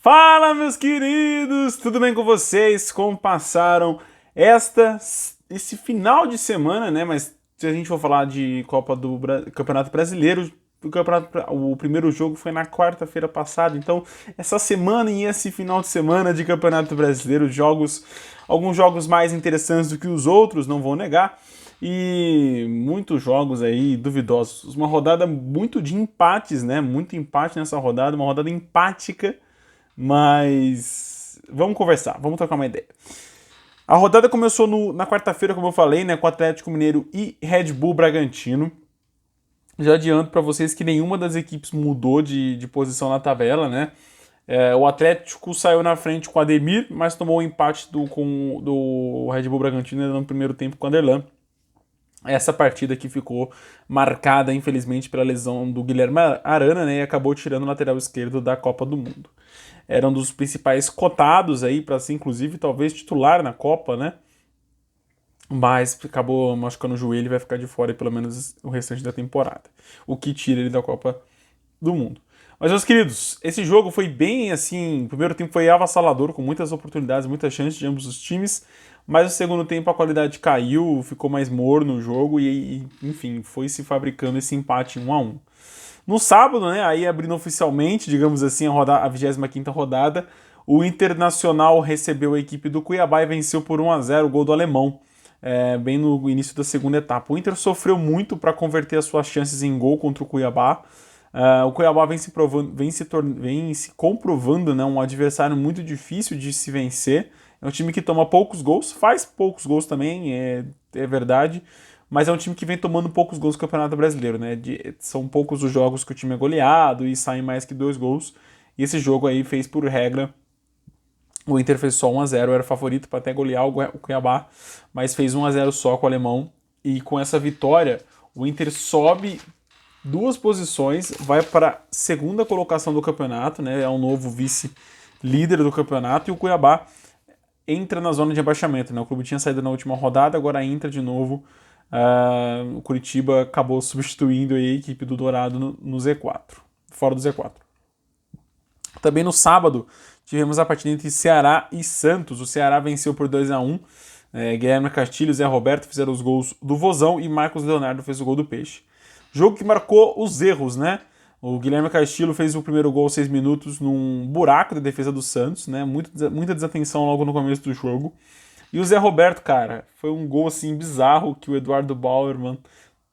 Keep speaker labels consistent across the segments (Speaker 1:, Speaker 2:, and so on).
Speaker 1: Fala, meus queridos! Tudo bem com vocês? Como passaram esse final de semana, né? Mas se a gente for falar de Campeonato Brasileiro, o primeiro jogo foi na quarta-feira passada. Então, essa semana e esse final de semana de Campeonato Brasileiro, alguns jogos mais interessantes do que os outros, não vou negar. E muitos jogos aí duvidosos. Uma rodada muito de empates, né? Muito empate nessa rodada, uma rodada empática. Mas vamos conversar, vamos trocar uma ideia. A rodada começou na quarta-feira, como eu falei, né, com Atlético Mineiro e Red Bull Bragantino. Já adianto para vocês que nenhuma das equipes mudou de posição na tabela, né? O Atlético saiu na frente com o Ademir, mas tomou o empate do Red Bull Bragantino no primeiro tempo com o Anderlan. Essa partida que ficou marcada, infelizmente, pela lesão do Guilherme Arana, né, e acabou tirando o lateral esquerdo da Copa do Mundo. Era um dos principais cotados aí para ser, inclusive, talvez titular na Copa, né? Mas acabou machucando o joelho e vai ficar de fora pelo menos o restante da temporada. O que tira ele da Copa do Mundo. Mas, meus queridos, esse jogo foi bem assim. O primeiro tempo foi avassalador, com muitas oportunidades, muitas chances de ambos os times. Mas no segundo tempo a qualidade caiu, ficou mais morno o jogo e enfim, foi se fabricando esse empate 1-1. No sábado, né, aí abrindo oficialmente, digamos assim, a 25ª rodada, o Internacional recebeu a equipe do Cuiabá e venceu por 1-0 o gol do alemão, bem no início da segunda etapa. O Inter sofreu muito para converter as suas chances em gol contra o Cuiabá. O Cuiabá vem se comprovando, né, um adversário muito difícil de se vencer. É um time que toma poucos gols, faz poucos gols também, é verdade, mas é um time que vem tomando poucos gols no Campeonato Brasileiro, né? São poucos os jogos que o time é goleado e saem mais que 2 gols. E esse jogo aí fez por regra. O Inter fez só 1-0, era favorito para até golear o Cuiabá, mas fez 1-0 só com o alemão. E com essa vitória, o Inter sobe 2 posições, vai para a segunda colocação do campeonato, né? É um novo vice-líder do campeonato, e o Cuiabá entra na zona de abaixamento, né? O clube tinha saído na última rodada, agora entra de novo. O Curitiba acabou substituindo a equipe do Dourado no Z4, fora do Z4. Também no sábado tivemos a partida entre Ceará e Santos. O Ceará venceu por 2-1. Guilherme Castilho e Zé Roberto fizeram os gols do Vozão e Marcos Leonardo fez o gol do Peixe. Jogo que marcou os erros, né? O Guilherme Castilho fez o primeiro gol aos 6 minutos num buraco da defesa do Santos, né? Muita desatenção logo no começo do jogo. E o Zé Roberto, cara, foi um gol assim bizarro que o Eduardo Bauerman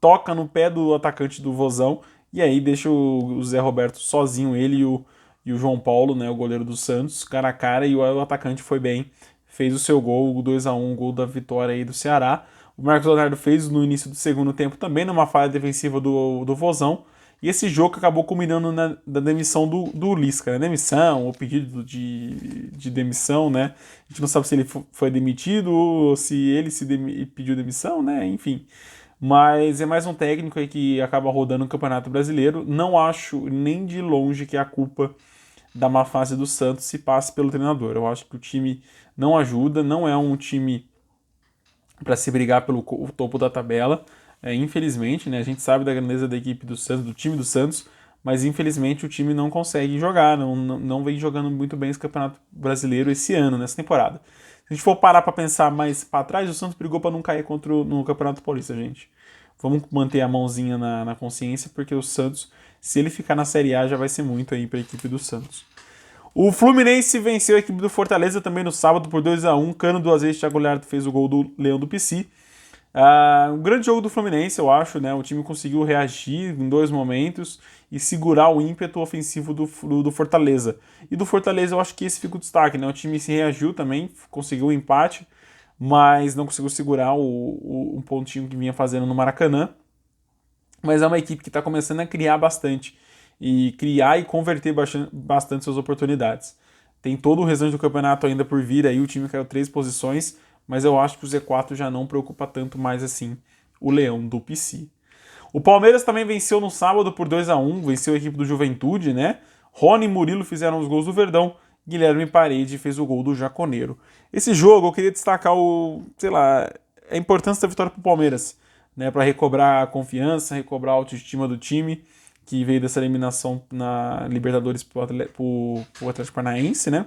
Speaker 1: toca no pé do atacante do Vozão e aí deixa o Zé Roberto sozinho, ele e o João Paulo, né, o goleiro do Santos, cara a cara, e o atacante foi bem, fez o seu gol, o 2-1, o gol da vitória aí do Ceará. O Marcos Leonardo fez no início do segundo tempo também, numa falha defensiva do Vozão. E esse jogo acabou culminando na demissão do Lisca, né? Demissão, ou pedido de demissão, né? A gente não sabe se ele foi demitido ou se ele pediu demissão, né? Enfim. Mas é mais um técnico aí que acaba rodando o Campeonato Brasileiro. Não acho nem de longe que a culpa da má fase do Santos se passe pelo treinador. Eu acho que o time não ajuda, não é um time para se brigar pelo topo da tabela. Infelizmente, né, a gente sabe da grandeza da equipe do Santos, do time do Santos, mas infelizmente o time não consegue jogar, não vem jogando muito bem esse Campeonato Brasileiro esse ano, nessa temporada. Se a gente for parar para pensar mais para trás, o Santos brigou para não cair no Campeonato Paulista, gente. Vamos manter a mãozinha na consciência, porque o Santos, se ele ficar na Série A, já vai ser muito aí para a equipe do Santos. O Fluminense venceu a equipe do Fortaleza também no sábado por 2-1. Cano do Azeite, Thiago Galhardo fez o gol do Leão do Pici. Um grande jogo do Fluminense, eu acho, né? O time conseguiu reagir em 2 momentos e segurar o ímpeto ofensivo do Fortaleza. E do Fortaleza eu acho que esse fica o destaque, né? O time se reagiu também, conseguiu o empate, mas não conseguiu segurar um pontinho que vinha fazendo no Maracanã. Mas é uma equipe que está começando a criar bastante, e criar e converter bastante suas oportunidades. Tem todo o restante do campeonato ainda por vir aí, o time caiu 3 posições, mas eu acho que o Z4 já não preocupa tanto mais assim o Leão do Pici. O Palmeiras também venceu no sábado por 2-1, venceu a equipe do Juventude, né? Rony e Murilo fizeram os gols do Verdão, Guilherme Parede fez o gol do Jaconeiro. Esse jogo eu queria destacar a importância da vitória para o Palmeiras, né? Para recobrar a confiança, recobrar a autoestima do time, que veio dessa eliminação na Libertadores pro Atlético Paranaense, né?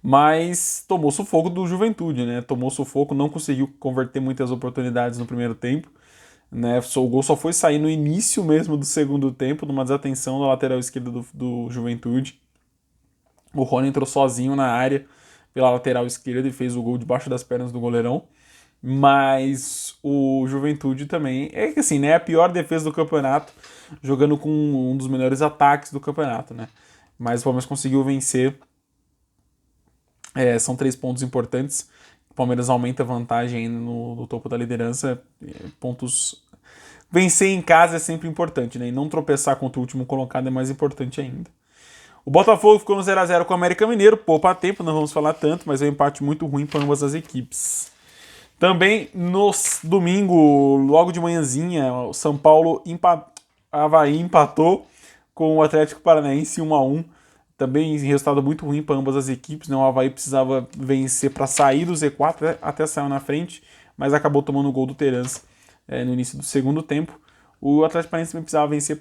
Speaker 1: Mas tomou sufoco do Juventude, né? Tomou sufoco, não conseguiu converter muitas oportunidades no primeiro tempo, né? O gol só foi sair no início mesmo do segundo tempo, numa desatenção da lateral esquerda do Juventude. O Rony entrou sozinho na área pela lateral esquerda e fez o gol debaixo das pernas do goleirão. Mas o Juventude também é que assim, né? A pior defesa do campeonato, jogando com um dos melhores ataques do campeonato, né? Mas o Palmeiras conseguiu vencer. São 3 pontos importantes. O Palmeiras aumenta a vantagem ainda no topo da liderança. Pontos. Vencer em casa é sempre importante, né? E não tropeçar contra o último colocado é mais importante ainda. O Botafogo ficou no 0x0 com o América Mineiro. Poupa tempo, não vamos falar tanto, mas é um empate muito ruim para ambas as equipes. Também no domingo, logo de manhãzinha, o São Paulo Avaí empatou com o Atlético Paranaense 1x1. Também resultado muito ruim para ambas as equipes, né? O Avaí precisava vencer para sair do Z4, até saiu na frente, mas acabou tomando o gol do Terence no início do segundo tempo. O Atlético Paranaense também precisava vencer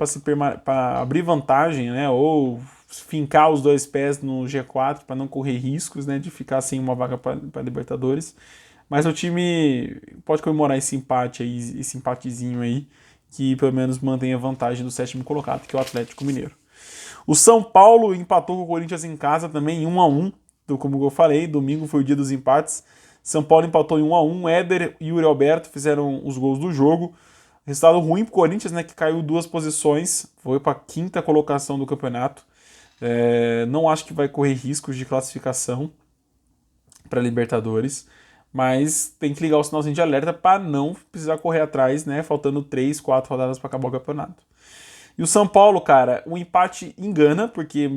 Speaker 1: para abrir vantagem, né? Ou fincar os dois pés no G4 para não correr riscos, né? De ficar sem uma vaga para Libertadores. Mas o time pode comemorar esse empate aí, esse empatezinho aí, que pelo menos mantém a vantagem do sétimo colocado, que é o Atlético Mineiro. O São Paulo empatou com o Corinthians em casa também em 1x1, como eu falei, domingo foi o dia dos empates. São Paulo empatou em 1x1, Éder e Yuri Alberto fizeram os gols do jogo. Resultado ruim pro Corinthians, né, que caiu 2 posições, foi para a 5ª colocação do campeonato. Não acho que vai correr riscos de classificação para Libertadores, mas tem que ligar o sinalzinho de alerta para não precisar correr atrás, né, faltando 3, 4 rodadas para acabar o campeonato. E o São Paulo, cara, o empate engana, porque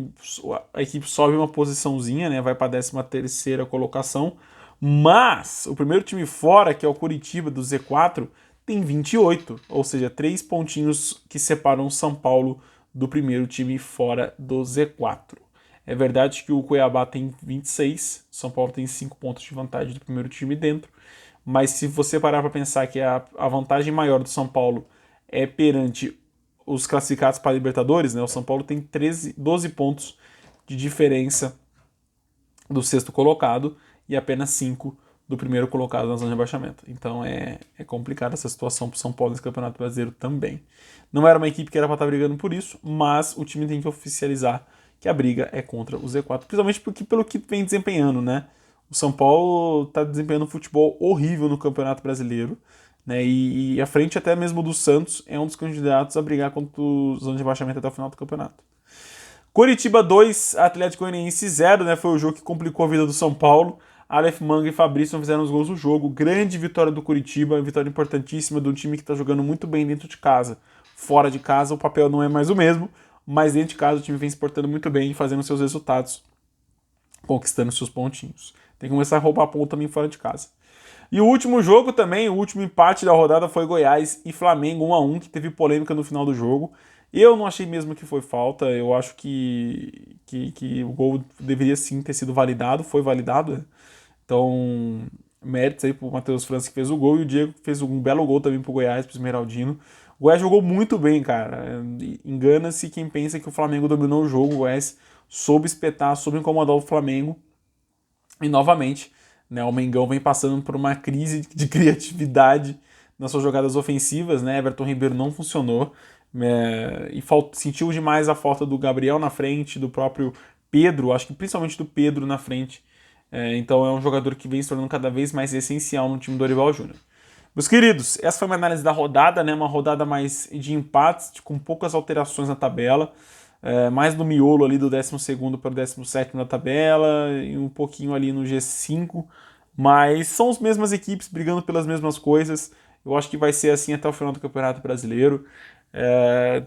Speaker 1: a equipe sobe uma posiçãozinha, né? Vai para a 13ª colocação. Mas o primeiro time fora, que é o Coritiba do Z4, tem 28. Ou seja, 3 pontinhos que separam o São Paulo do primeiro time fora do Z4. É verdade que o Cuiabá tem 26, o São Paulo tem 5 pontos de vantagem do primeiro time dentro. Mas se você parar para pensar que a vantagem maior do São Paulo é perante os classificados para a Libertadores, né? O São Paulo tem 12 pontos de diferença do 6º colocado e apenas 5 do primeiro colocado na zona de rebaixamento. Então é complicada essa situação para o São Paulo nesse Campeonato Brasileiro também. Não era uma equipe que era para estar brigando por isso, mas o time tem que oficializar que a briga é contra o Z4, principalmente pelo que vem desempenhando, né? O São Paulo está desempenhando um futebol horrível no Campeonato Brasileiro, né? E à frente até mesmo do Santos é um dos candidatos a brigar contra os zona de rebaixamento até o final do campeonato. Coritiba 2, Atlético Goianiense 0, né? Foi o jogo que complicou a vida do São Paulo. Aleph Manga e Fabrício fizeram os gols do jogo. Grande vitória do Coritiba, vitória importantíssima de um time que está jogando muito bem dentro de casa. Fora de casa o papel não é mais o mesmo, mas dentro de casa o time vem se portando muito bem e fazendo seus resultados, conquistando seus pontinhos. Tem que começar a roubar ponto também fora de casa. E o último jogo também, o último empate da rodada foi Goiás e Flamengo 1x1, que teve polêmica no final do jogo. Eu não achei mesmo que foi falta, eu acho que o gol deveria sim ter sido validado, foi validado, né? Então, méritos aí pro Matheus França que fez o gol e o Diego fez um belo gol também pro Goiás, pro Esmeraldino. O Goiás jogou muito bem, cara. Engana-se quem pensa que o Flamengo dominou o jogo, o Goiás soube espetar, soube incomodar o Flamengo. E novamente, né, o Mengão vem passando por uma crise de criatividade nas suas jogadas ofensivas, né? Everton Ribeiro não funcionou, e sentiu demais a falta do Gabriel na frente, do próprio Pedro, acho que principalmente do Pedro na frente. Então é um jogador que vem se tornando cada vez mais essencial no time do Dorival Júnior. Meus queridos, essa foi uma análise da rodada, né? Uma rodada mais de empates, com poucas alterações na tabela. Mais no miolo ali do 12º para o 17º na tabela e um pouquinho ali no G5, mas são as mesmas equipes brigando pelas mesmas coisas. Eu acho que vai ser assim até o final do Campeonato Brasileiro.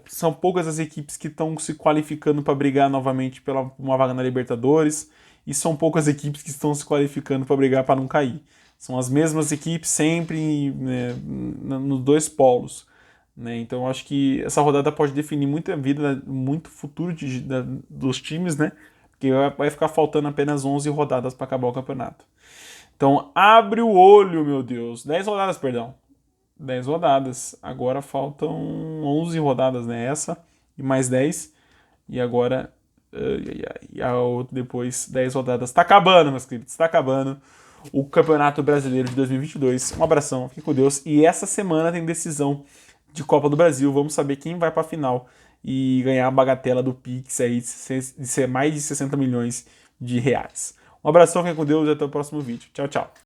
Speaker 1: São poucas as equipes que estão se qualificando para brigar novamente pela uma vaga na Libertadores e são poucas equipes que estão se qualificando para brigar para não cair. São as mesmas equipes sempre, né, nos dois polos. Né? Então eu acho que essa rodada pode definir muito a vida, muito futuro dos times, né? Porque vai ficar faltando apenas 11 rodadas para acabar o campeonato. Então abre o olho, meu Deus. 10 rodadas, perdão. 10 rodadas. Agora faltam 11 rodadas, né? Essa e mais 10. E agora, e a outra depois, 10 rodadas. Tá acabando, meus queridos, tá acabando o Campeonato Brasileiro de 2022. Um abração, fique com Deus. E essa semana tem decisão de Copa do Brasil. Vamos saber quem vai pra final e ganhar a bagatela do Pix aí de ser mais de 60 milhões de reais. Um abração, fique com Deus e até o próximo vídeo. Tchau, tchau.